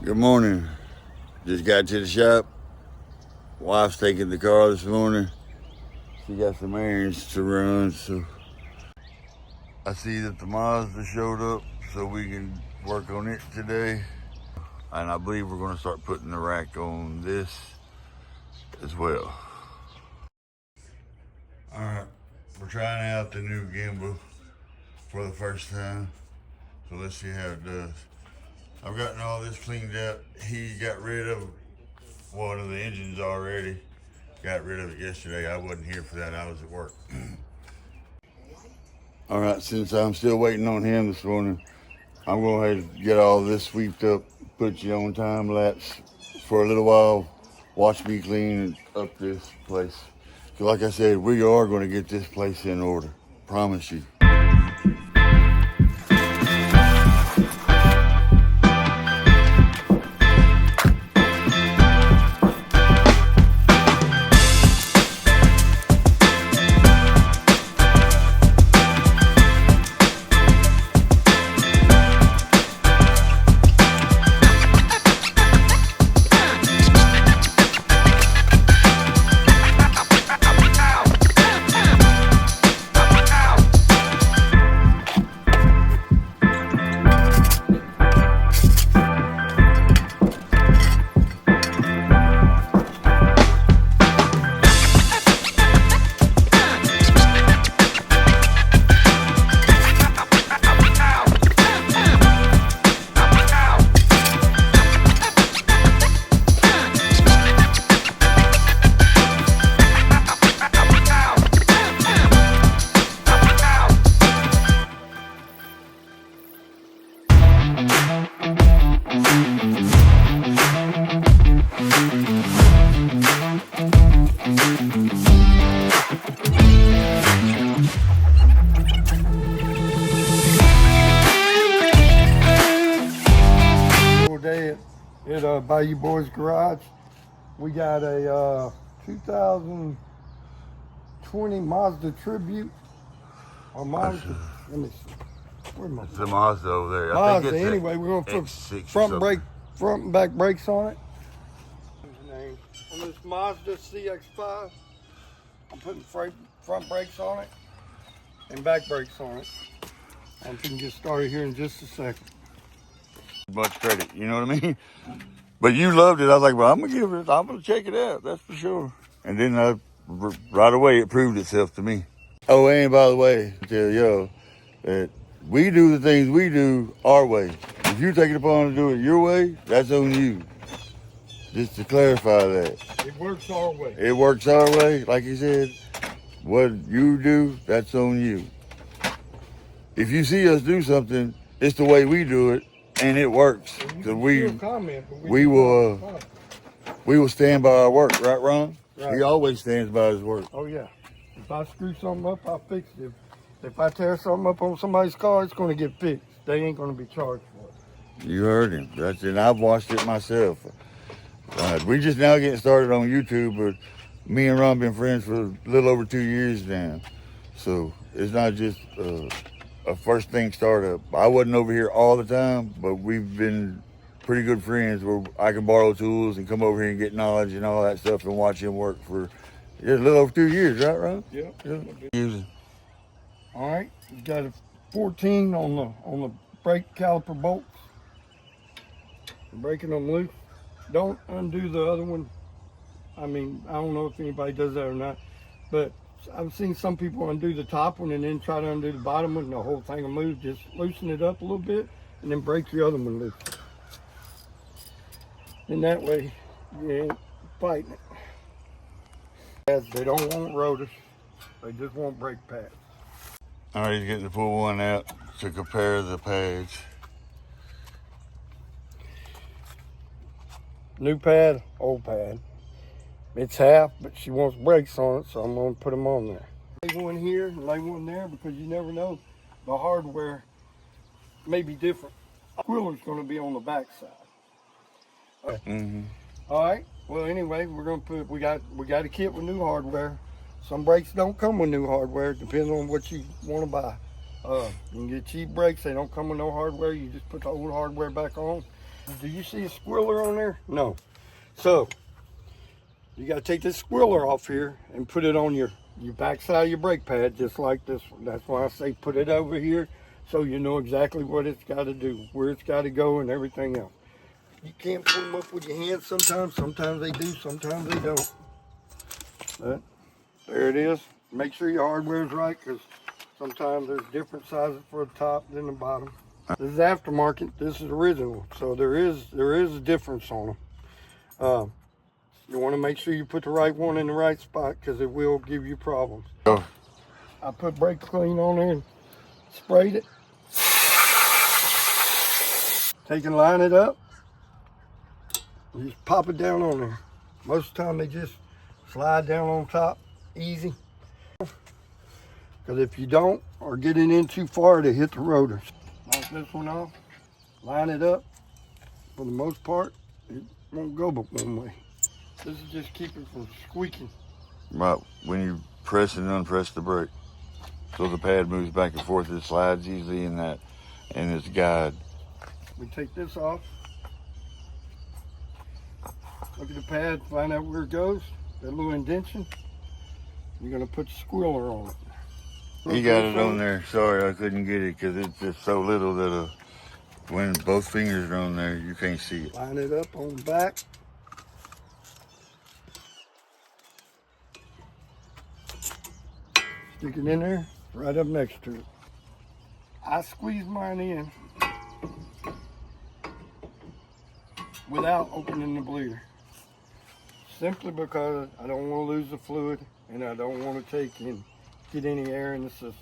Good morning. Just got to the shop. Wife's taking the car this morning. She got some errands to run, so I see that the Mazda showed up so we can work on it today. And I believe we're going to start putting the rack on this as well. All right, we're trying out the new gimbal for the first time. So let's see how it does. I've gotten all this cleaned up. He got rid of one of the engines already. Got rid of it yesterday. I wasn't here for that. I was at work. All right, since I'm still waiting on him this morning, I'm going to get all this sweeped up, put you on time lapse for a little while. Watch me clean up this place. So like I said, we are going to get this place in order. Promise you. Day at Bayou Boys Garage. We got a 2020 Mazda Tribute. Or Mazda, let me see. Where's my It's a Mazda over there. Mazda, I think it's anyway, we're gonna put front and back brakes on it. On this Mazda CX-5, I'm putting front brakes on it and back brakes on it. I'm gonna get started here in just a second. Much credit, you know what I mean? But you loved it. I was like, well, I'm gonna check it out, that's for sure. And then right away it proved itself to me. Oh, and by the way, I tell y'all that we do the things we do our way. If you take it upon to do it your way, that's on you. Just to clarify that. It works our way. It works our way, like you said. What you do, that's on you. If you see us do something, it's the way we do it, and it works. So we will stand by our work, right, Ron? Right. He always stands by his work. Oh yeah. If I screw something up, I'll fix it. If I tear something up on somebody's car, it's going to get fixed. They ain't going to be charged for it. You heard him. That's it. I've watched it myself. We just now getting started on YouTube, but me and Ron been friends for a little over 2 years now. So it's not just a first thing startup. I wasn't over here all the time, but we've been pretty good friends where I can borrow tools and come over here and get knowledge and all that stuff and watch him work for a little over 2 years, right, Ron? Yeah. Using. All right. You got a 14 on the brake caliper bolts. Breaking them loose. Don't undo the other one. I mean, I don't know if anybody does that or not, but I've seen some people undo the top one and then try to undo the bottom one and the whole thing will move. Just loosen it up a little bit and then break the other one loose. And that way you ain't fighting it. They don't want rotors. They just want brake pads. All right, he's getting to pull one out to compare the pads. New pad, old pad. It's half, but she wants brakes on it, so I'm going to put them on there. Lay one here and lay one there because you never know. The hardware may be different. The squiller's going to be on the back side. Mm-hmm. All right. Well, anyway, we're going to put. We got a kit with new hardware. Some brakes don't come with new hardware. Depends on what you want to buy. You can get cheap brakes. They don't come with no hardware. You just put the old hardware back on. Do you see a squirrel on there? No. So you got to take this squirrel off here and put it on your back side of your brake pad, just like this one. That's why I say put it over here, so you know exactly what it's got to do, where it's got to go, and everything else. You can't put them up with your hands sometimes. Sometimes they do, sometimes they don't. But there it is. Make sure your hardware is right, because sometimes there's different sizes for the top than the bottom. This is aftermarket. This is original, so there is a difference on them. You want to make sure you put the right one in the right spot, because it will give you problems. Oh. I put brake clean on there and sprayed it. Take and line it up. You just pop it down on there. Most of the time they just slide down on top, easy. Because if you don't, or get it in too far, they hit the rotors. Knock this one off, line it up. For the most part, it won't go but one way. This is just keep it from squeaking. Right, when you press and unpress the brake. So the pad moves back and forth, it slides easily in its guide. We take this off. Look at the pad, find out where it goes. That little indentation. You're gonna put the squirrel on it. You got it on there. Sorry, I couldn't get it because it's just so little that when both fingers are on there, you can't see it. Line it up on the back. Stick it in there, right up next to it. I squeeze mine in without opening the bleeder. Simply because I don't want to lose the fluid and I don't want to take and get any air in the system.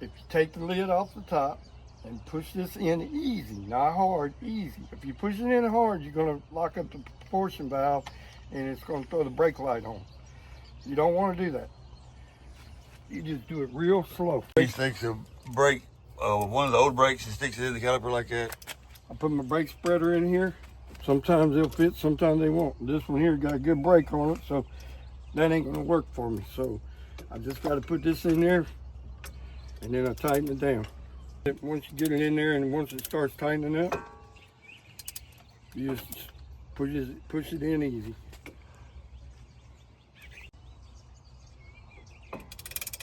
If you take the lid off the top and push this in easy, not hard, easy. If you push it in hard, you're going to lock up the proportion valve and it's going to throw the brake light on. You don't want to do that. You just do it real slow. He sticks a brake, one of the old brakes, and sticks it in the caliper like that. I put my brake spreader in here. Sometimes they'll fit, sometimes they won't. This one here got a good brake on it, so that ain't gonna work for me. So I just gotta put this in there and then I tighten it down. Once you get it in there and once it starts tightening up, you just push it in easy.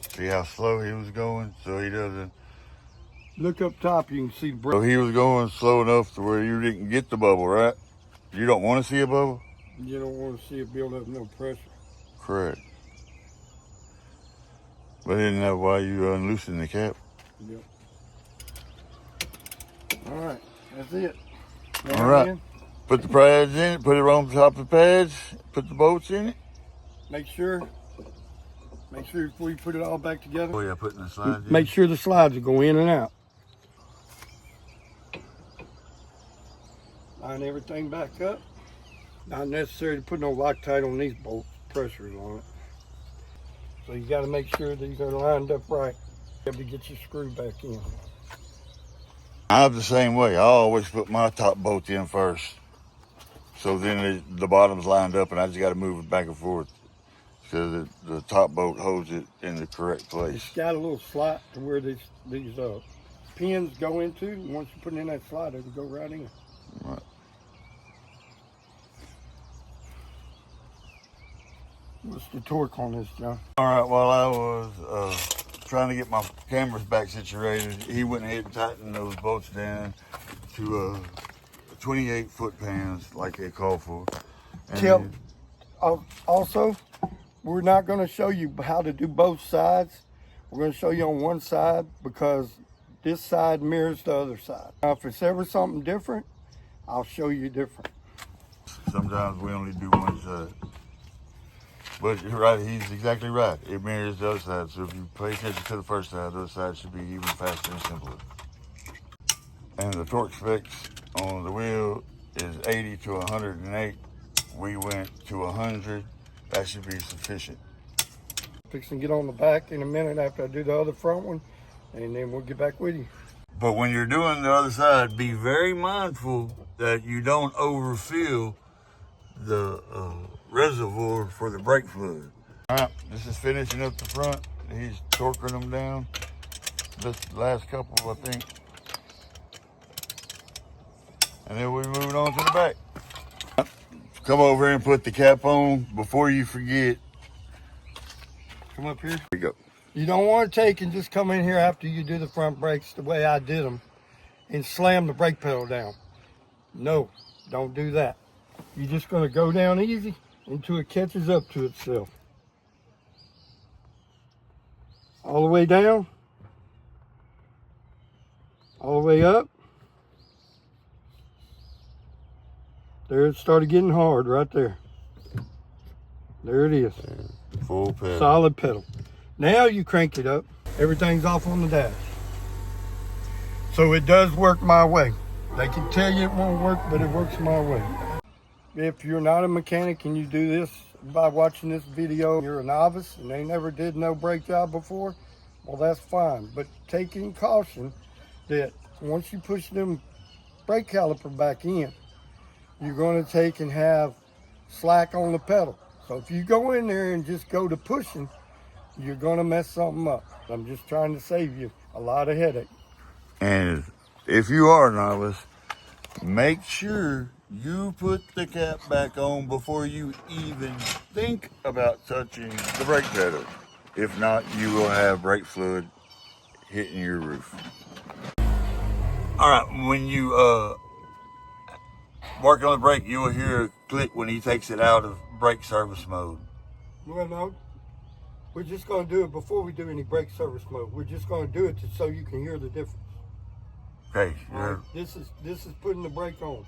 See how slow he was going, so he doesn't. Look up top, you can see the brake. So he was going slow enough to where you didn't get the bubble, right? You don't want to see a bubble? You don't want to see it build up no pressure. Correct. But isn't that why you unloosen the cap? Yep. All right, that's it. All right. Put the pads in it, put it on top of the pads, put the bolts in it. Make sure before you put it all back together. Oh yeah, putting the slides in. Make sure the slides will go in and out. Line everything back up. Not necessary to put no Loctite on these bolt pressures on it. So you got to make sure these are lined up right. You have to get your screw back in. I'm the same way. I always put my top bolt in first. So then the bottom's lined up and I just got to move it back and forth. So the top bolt holds it in the correct place. It's got a little slot to where these pins go into. And once you put it in that slot, it'll go right in. Right. What's the torque on this, John? All right, while I was trying to get my cameras back situated, he went ahead and tightened those bolts down to 28 foot pans like they call for. And also, we're not going to show you how to do both sides. We're going to show you on one side because this side mirrors the other side. Now, if it's ever something different, I'll show you different. Sometimes we only do one side. But you're right, he's exactly right. It mirrors the other side. So if you pay attention to the first side, the other side should be even faster and simpler. And the torque specs on the wheel is 80 to 108. We went to 100. That should be sufficient. Fixing to get on the back in a minute after I do the other front one, and then we'll get back with you. But when you're doing the other side, be very mindful that you don't overfill the reservoir for the brake fluid. All right, this is finishing up the front. He's torquing them down. This last couple, I think. And then we're moving on to the back. Come over and put the cap on before you forget. Come up here. Here we go. You don't want to take and just come in here after you do the front brakes the way I did them and slam the brake pedal down. No, don't do that. You're just going to go down easy until it catches up to itself. All the way down. All the way up. There it started getting hard right there. There it is. Full pedal. Solid pedal. Now you crank it up. Everything's off on the dash. So it does work my way. They can tell you it won't work, but it works my way. If you're not a mechanic and you do this by watching this video, you're a novice and they never did no brake job before, well, that's fine. But take in caution that once you push them brake caliper back in, you're going to take and have slack on the pedal. So if you go in there and just go to pushing, you're going to mess something up. I'm just trying to save you a lot of headache. And if you are a novice, make sure you put the cap back on before you even think about touching the brake pedal. If not, you will have brake fluid hitting your roof. All right, when you working on the brake, you will hear a click when he takes it out of brake service mode. Well, no, we're just going to do it before we do any brake service mode. We're just going to do it so you can hear the difference. Okay. All right? This is putting the brake on.